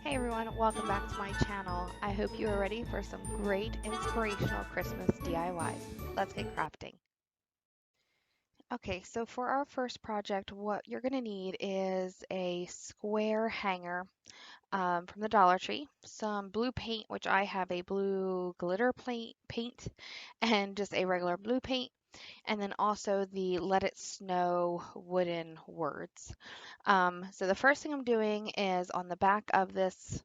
Hey everyone, welcome back to my channel. I hope you are ready for some great inspirational Christmas DIYs. Let's get crafting. Okay, so for our first project, what you're going to need is a square hanger from the Dollar Tree, some blue paint, which I have a blue glitter paint, and just a regular blue paint, and then also the Let It Snow wooden words. So the first thing I'm doing is on the back of this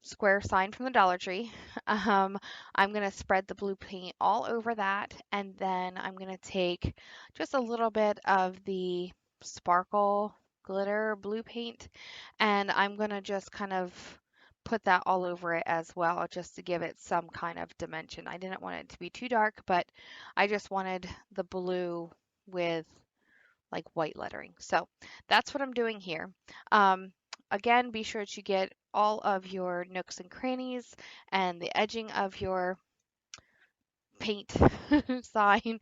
square sign from the Dollar Tree. Um, I'm going to spread the blue paint all over that, and then I'm going to take just a little bit of the sparkle glitter blue paint, and I'm going to just kind of put that all over it as well, just to give it some kind of dimension. I didn't want it to be too dark, but I just wanted the blue with like white lettering. So that's what I'm doing here. Um, Again, be sure to get all of your nooks and crannies and the edging of your paint sign.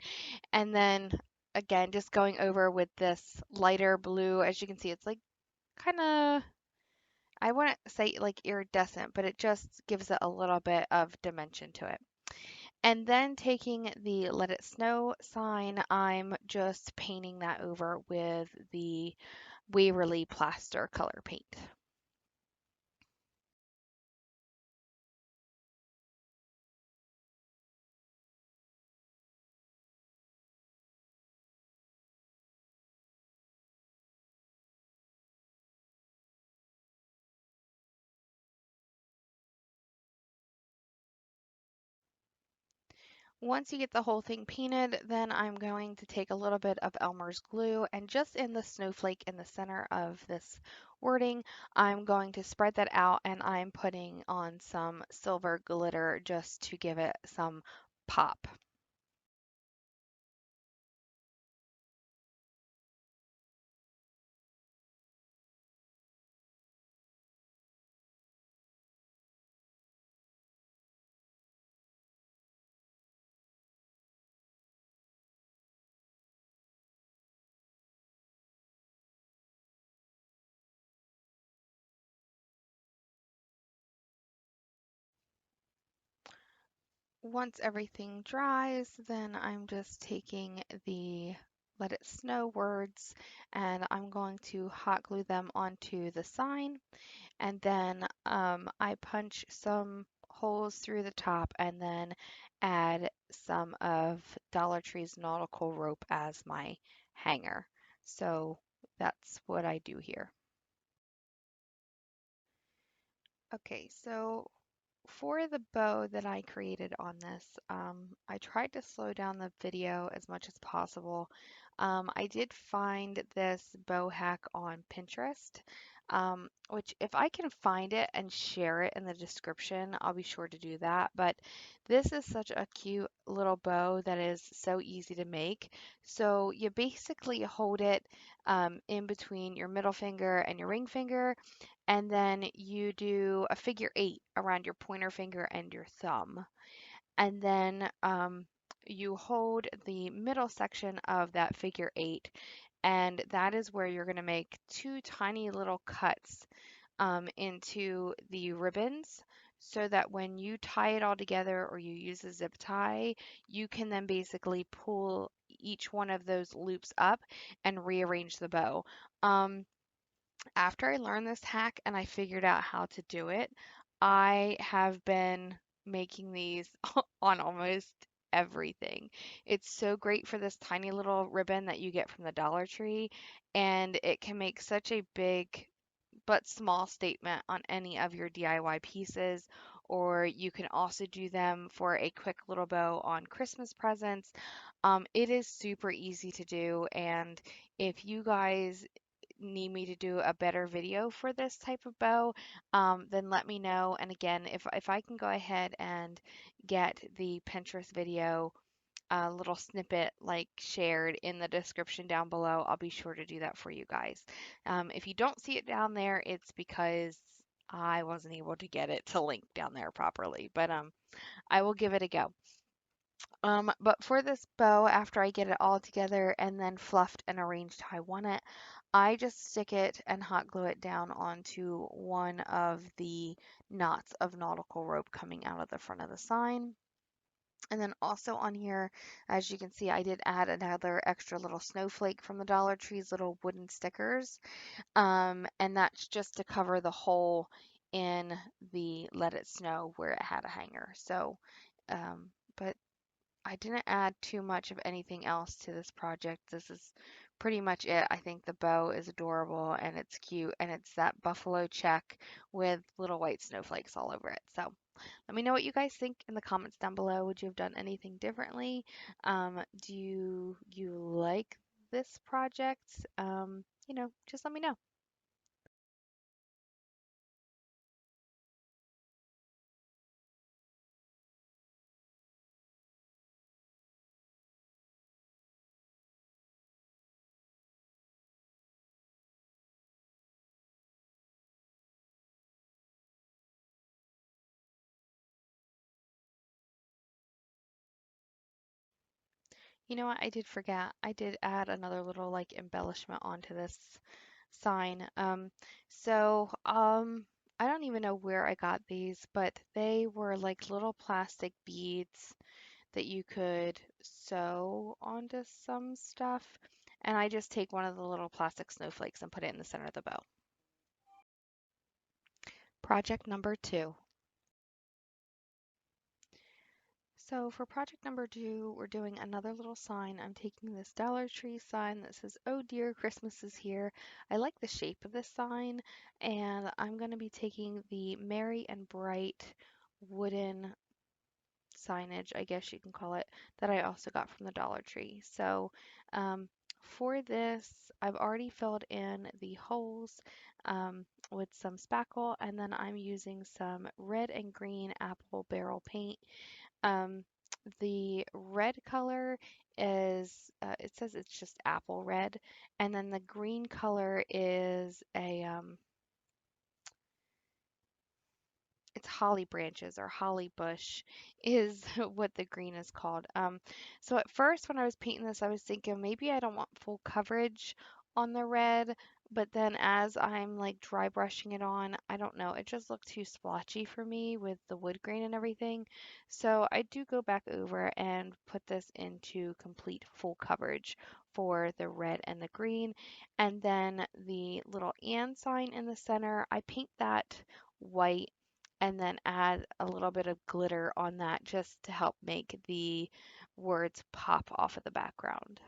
And then again, just going over with this lighter blue. As you can see, it's like kind of, I wouldn't say like iridescent, but it just gives it a little bit of dimension to it. And then taking the Let It Snow sign, I'm just painting that over with the Waverly Plaster color paint. Once you get the whole thing painted, then I'm going to take a little bit of Elmer's glue and just in the snowflake in the center of this wording, I'm going to spread that out and I'm putting on some silver glitter just to give it some pop. Once everything dries, then I'm just taking the Let It Snow words and I'm going to hot glue them onto the sign. And then I punch some holes through the top and then add some of Dollar Tree's nautical rope as my hanger. So that's what I do here. Okay, so for the bow that I created on this, I tried to slow down the video as much as possible. I did find this bow hack on Pinterest, which if I can find it and share it in the description, I'll be sure to do that. But this is such a cute little bow that is so easy to make. So you basically hold it in between your middle finger and your ring finger, and then you do a figure eight around your pointer finger and your thumb. And then you hold the middle section of that figure eight, and that is where you're going to make two tiny little cuts into the ribbons so that when you tie it all together or you use a zip tie, you can then basically pull each one of those loops up and rearrange the bow. Um, After I learned this hack and I figured out how to do it, I have been making these on almost everything. It's so great for this tiny little ribbon that you get from the Dollar Tree, and it can make such a big but small statement on any of your DIY pieces, or you can also do them for a quick little bow on Christmas presents. It is super easy to do, and if you guys need me to do a better video for this type of bow, then let me know. And again, if I can go ahead and get the Pinterest video a little snippet like shared in the description down below, I'll be sure to do that for you guys. If you don't see it down there, it's because I wasn't able to get it to link down there properly, but I will give it a go. But for this bow, after I get it all together and then fluffed and arranged how I want it, I just stick it and hot glue it down onto one of the knots of nautical rope coming out of the front of the sign. And then also on here, as you can see, I did add another extra little snowflake from the Dollar Tree's little wooden stickers. And that's just to cover the hole in the Let It Snow where it had a hanger. So, but I didn't add too much of anything else to this project. This is pretty much it. I think the bow is adorable and it's cute and it's that buffalo check with little white snowflakes all over it. So let me know what you guys think in the comments down below. Would you have done anything differently? Do you like this project? Just let me know. You know what? I did forget. I did add another little like embellishment onto this sign. I don't even know where I got these, but they were like little plastic beads that you could sew onto some stuff. And I just take one of the little plastic snowflakes and put it in the center of the bow. Project number 2. So for project number 2, we're doing another little sign. I'm taking this Dollar Tree sign that says, "Oh dear, Christmas is here." I like the shape of this sign, and I'm going to be taking the Merry and Bright wooden signage, I guess you can call it, that I also got from the Dollar Tree. So for this, I've already filled in the holes with some spackle, and then I'm using some red and green apple barrel paint. um, the red color it says it's just apple red, and then the green color is it's holly branches or holly bush is what the green is called. So at first when I was painting this, I was thinking maybe I don't want full coverage on the red, but then as I'm like dry brushing it on, I don't know, it just looked too splotchy for me with the wood grain and everything. So I do go back over and put this into complete full coverage for the red and the green. And then the little and sign in the center, I paint that white and then add a little bit of glitter on that just to help make the words pop off of the background.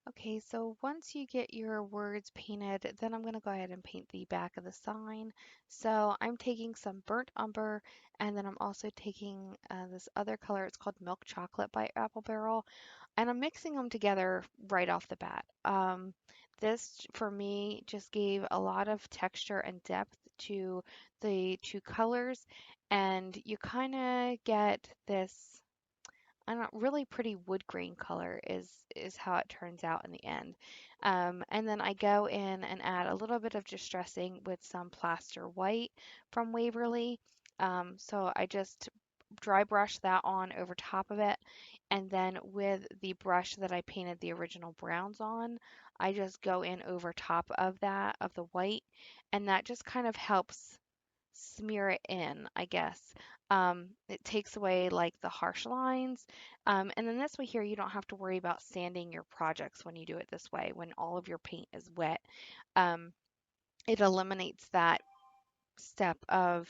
Okay, so once you get your words painted, then I'm going to go ahead and paint the back of the sign. So I'm taking some burnt umber, and then I'm also taking this other color. It's called Milk Chocolate by Apple Barrel, and I'm mixing them together right off the bat. This, for me, just gave a lot of texture and depth to the two colors, and you kind of get this I don't know, really pretty wood grain color is how it turns out in the end. And then I go in and add a little bit of distressing with some plaster white from Waverly. So I just dry brush that on over top of it. And then with the brush that I painted the original browns on, I just go in over top of that, of the white. And that just kind of helps smear it in, I guess. It takes away like the harsh lines. And then this way here, you don't have to worry about sanding your projects when you do it this way, when all of your paint is wet. Um, it eliminates that step of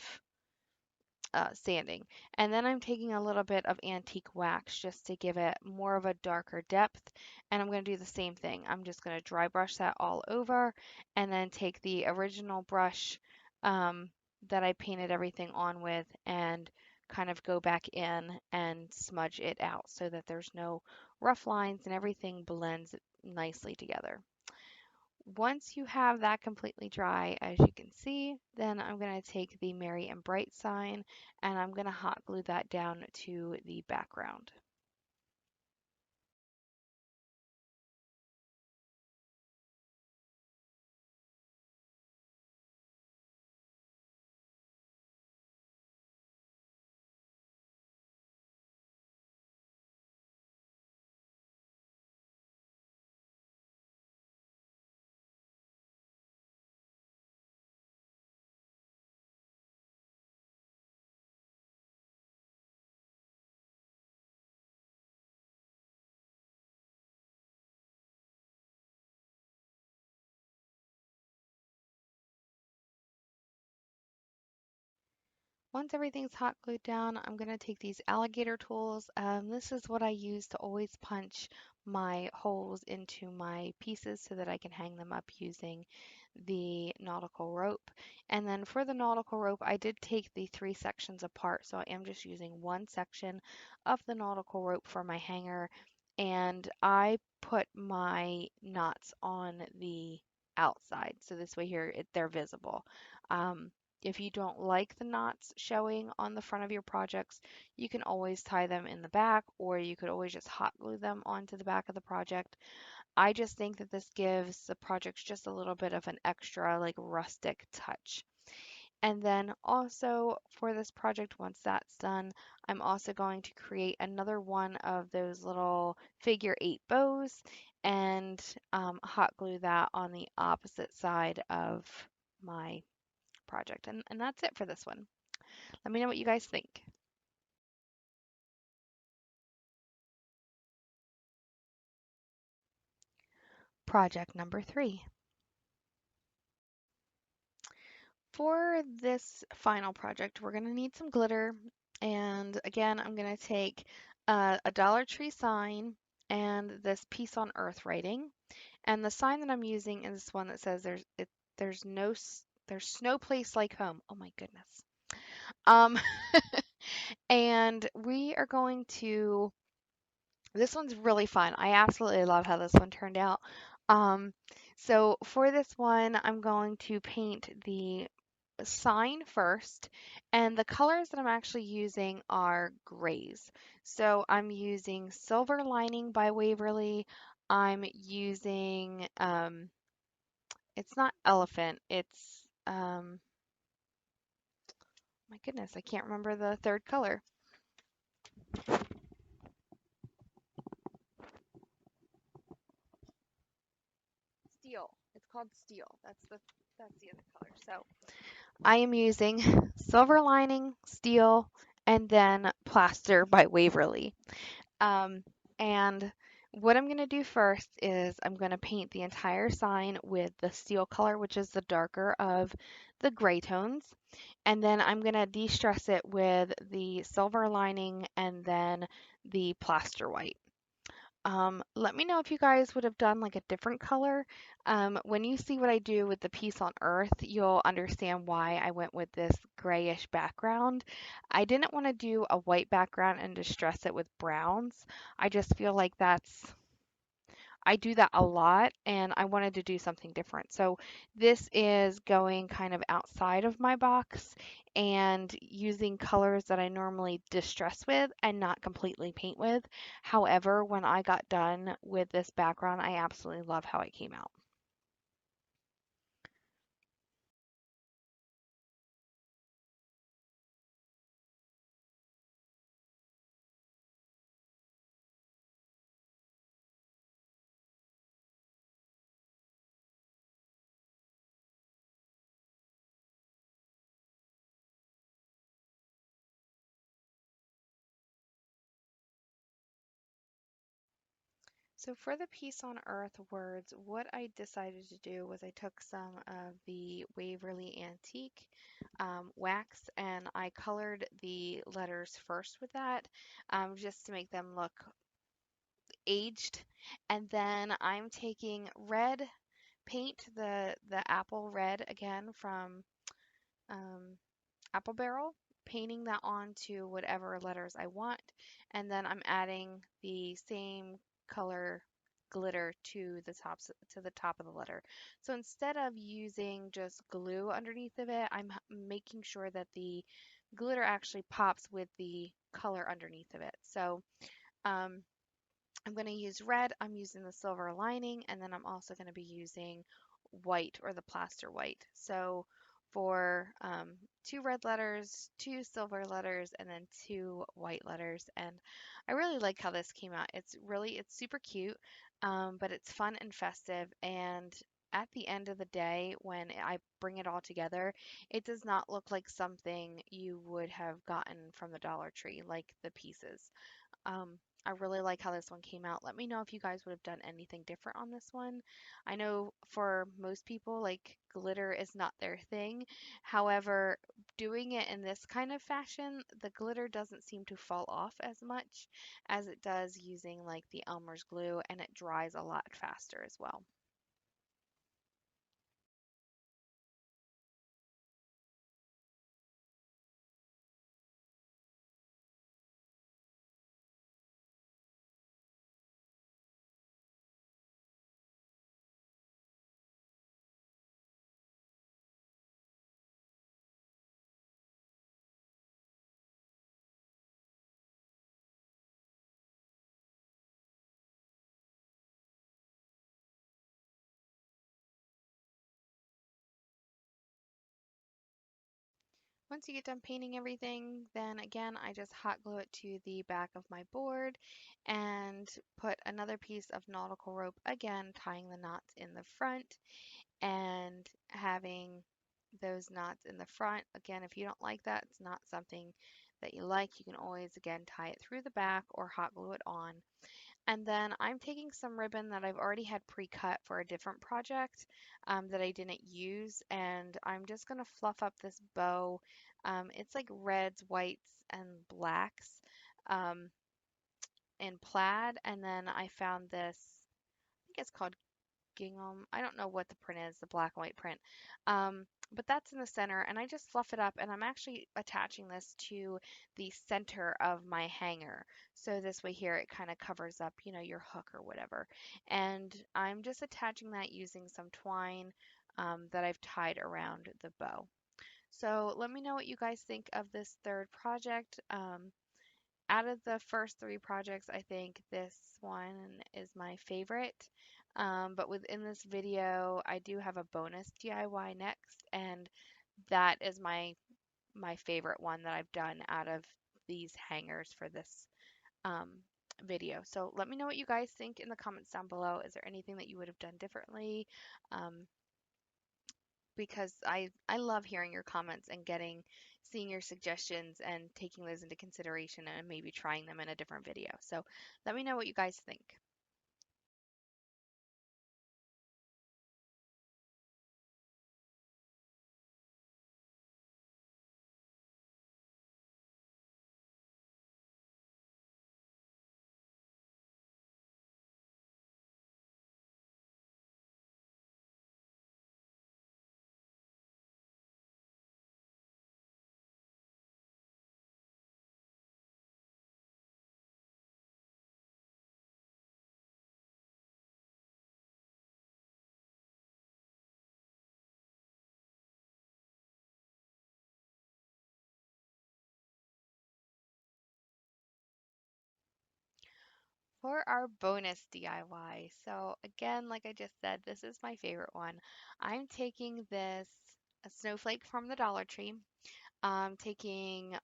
sanding. And then I'm taking a little bit of antique wax just to give it more of a darker depth. And I'm going to do the same thing. I'm just going to dry brush that all over and then take the original brush that I painted everything on with and kind of go back in and smudge it out so that there's no rough lines and everything blends nicely together. Once you have that completely dry, as you can see, then I'm going to take the Merry and Bright sign and I'm going to hot glue that down to the background. Once everything's hot glued down, I'm going to take these alligator tools. This is what I use to always punch my holes into my pieces so that I can hang them up using the nautical rope. And then for the nautical rope, I did take the three sections apart, so I am just using one section of the nautical rope for my hanger, and I put my knots on the outside, so this way here they're visible. If you don't like the knots showing on the front of your projects, you can always tie them in the back, or you could always just hot glue them onto the back of the project. I just think that this gives the projects just a little bit of an extra like rustic touch. And then also for this project, once that's done, I'm also going to create another one of those little figure eight bows and hot glue that on the opposite side of my project. And that's it for this one. Let me know what you guys think. Project number 3. For this final project, we're going to need some glitter. And again, I'm going to take a Dollar Tree sign and this Peace on Earth writing. And the sign that I'm using is one that says there's no place like home. Oh my goodness. Um, and we are going to This one's really fun. I absolutely love how this one turned out. Um, so for this one, I'm going to paint the sign first, and the colors that I'm actually using are grays. So I'm using Silver Lining by Waverly. I'm using, it's not elephant, it's, my goodness, I can't remember the third color. Steel. It's called steel. That's the other color. So I am using Silver Lining, Steel, and then Plaster by Waverly. Um, and what I'm going to do first is I'm going to paint the entire sign with the steel color, which is the darker of the gray tones. And then I'm going to de-stress it with the Silver Lining and then the Plaster White. Let me know if you guys would have done like a different color. When you see what I do with the Peace on Earth, you'll understand why I went with this grayish background. I didn't want to do a white background and distress it with browns. I just feel like I do that a lot and I wanted to do something different. So this is going kind of outside of my box and using colors that I normally distress with and not completely paint with. However, when I got done with this background, I absolutely love how it came out. So for the Peace on Earth words, what I decided to do was I took some of the Waverly Antique wax and I colored the letters first with that, just to make them look aged. And then I'm taking red paint, the apple red again from um, Apple Barrel, painting that onto whatever letters I want, and then I'm adding the same color glitter to the top of the letter. So instead of using just glue underneath of it, I'm making sure that the glitter actually pops with the color underneath of it. So um, I'm going to use red, I'm using the silver lining, and then I'm also going to be using white or the plaster white. So for two red letters, two silver letters, and then two white letters. And I really like how this came out. It's super cute, but it's fun and festive. And at the end of the day, when I bring it all together, it does not look like something you would have gotten from the Dollar Tree, like the pieces. I really like how this one came out. Let me know if you guys would have done anything different on this one. I know for most people, like glitter is not their thing. However, doing it in this kind of fashion, the glitter doesn't seem to fall off as much as it does using like the Elmer's glue, and it dries a lot faster as well. Once you get done painting everything, then again, I just hot glue it to the back of my board and put another piece of nautical rope, again, tying the knots in the front and having those knots in the front. Again, if you don't like that, it's not something that you like, you can always, again, tie it through the back or hot glue it on. And then I'm taking some ribbon that I've already had pre-cut for a different project that I didn't use, and I'm just going to fluff up this bow. It's like reds, whites, and blacks um, in plaid, and then I found this, I think it's called gingham. I don't know what the print is, the black and white print. But that's in the center, and I just fluff it up, and I'm actually attaching this to the center of my hanger. So this way here, it kind of covers up, your hook or whatever. And I'm just attaching that using some twine that I've tied around the bow. So let me know what you guys think of this third project. Out of the first three projects, I think this one is my favorite. But within this video, I do have a bonus DIY next, and that is my favorite one that I've done out of these hangers for this um, video. So let me know what you guys think in the comments down below. Is there anything that you would have done differently? Um, because I love hearing your comments and seeing your suggestions and taking those into consideration and maybe trying them in a different video. So let me know what you guys think. For our bonus DIY, so again, like I just said, this is my favorite one. I'm taking this a snowflake from the Dollar Tree. Taking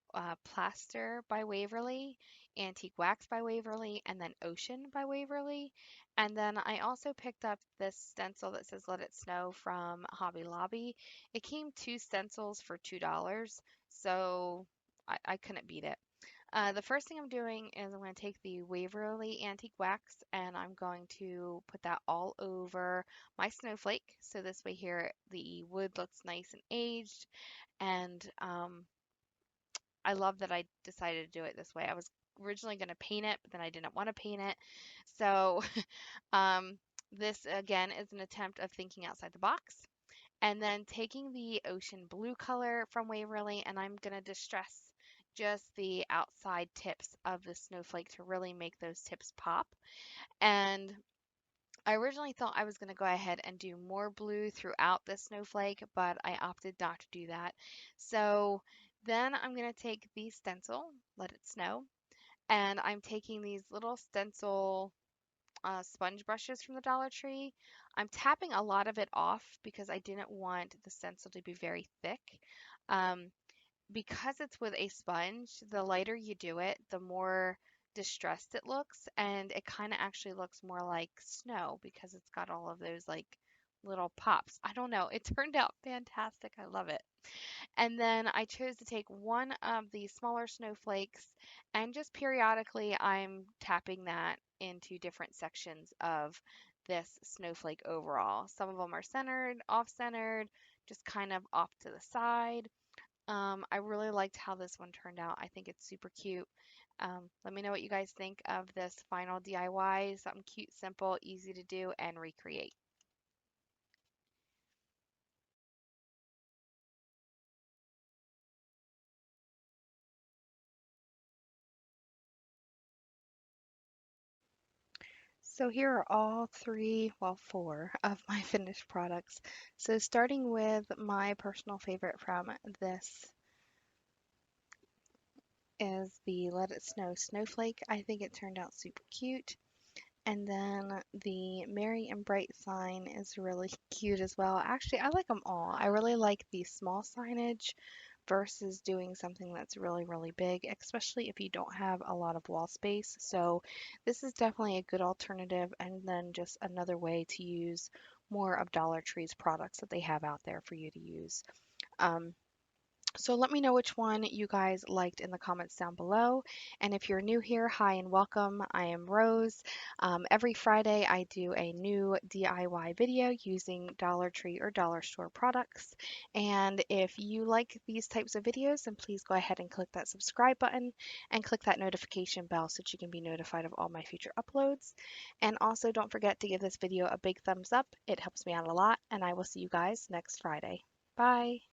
Plaster by Waverly, Antique Wax by Waverly, and then Ocean by Waverly. And then I also picked up this stencil that says Let It Snow from Hobby Lobby. It came two stencils for $2, so I couldn't beat it. The first thing I'm doing is I'm going to take the Waverly Antique Wax and I'm going to put that all over my snowflake. So this way here the wood looks nice and aged. And I love that I decided to do it this way. I was originally going to paint it, but then I didn't want to paint it. So um, this again is an attempt of thinking outside the box. And then taking the ocean blue color from Waverly, and I'm going to distress just the outside tips of the snowflake to really make those tips pop. And I originally thought I was going to go ahead and do more blue throughout the snowflake, but I opted not to do that. So then I'm going to take the stencil, Let It Snow, and I'm taking these little stencil sponge brushes from the Dollar Tree. I'm tapping a lot of it off because I didn't want the stencil to be very thick. Um, because it's with a sponge, the lighter you do it, the more distressed it looks, and it kind of actually looks more like snow because it's got all of those like little pops. I don't know. It turned out fantastic. I love it. And then I chose to take one of the smaller snowflakes and just periodically I'm tapping that into different sections of this snowflake overall. Some of them are centered, off-centered, just kind of off to the side. I really liked how this one turned out. I think it's super cute. Let me know what you guys think of this final DIY. Something cute, simple, easy to do, and recreate. So here are all three, well, four of my finished products. So starting with my personal favorite from this is the Let It Snow Snowflake. I think it turned out super cute. And then the Merry and Bright sign is really cute as well. Actually, I like them all. I really like the small signage versus doing something that's really, really big, especially if you don't have a lot of wall space. So this is definitely a good alternative and then just another way to use more of Dollar Tree's products that they have out there for you to use. Um, so let me know which one you guys liked in the comments down below. And if you're new here, hi and welcome. I am Rose. Every Friday I do a new DIY video using Dollar Tree or Dollar Store products. And if you like these types of videos, then please go ahead and click that subscribe button and click that notification bell so that you can be notified of all my future uploads. And also don't forget to give this video a big thumbs up. It helps me out a lot. And I will see you guys next Friday. Bye.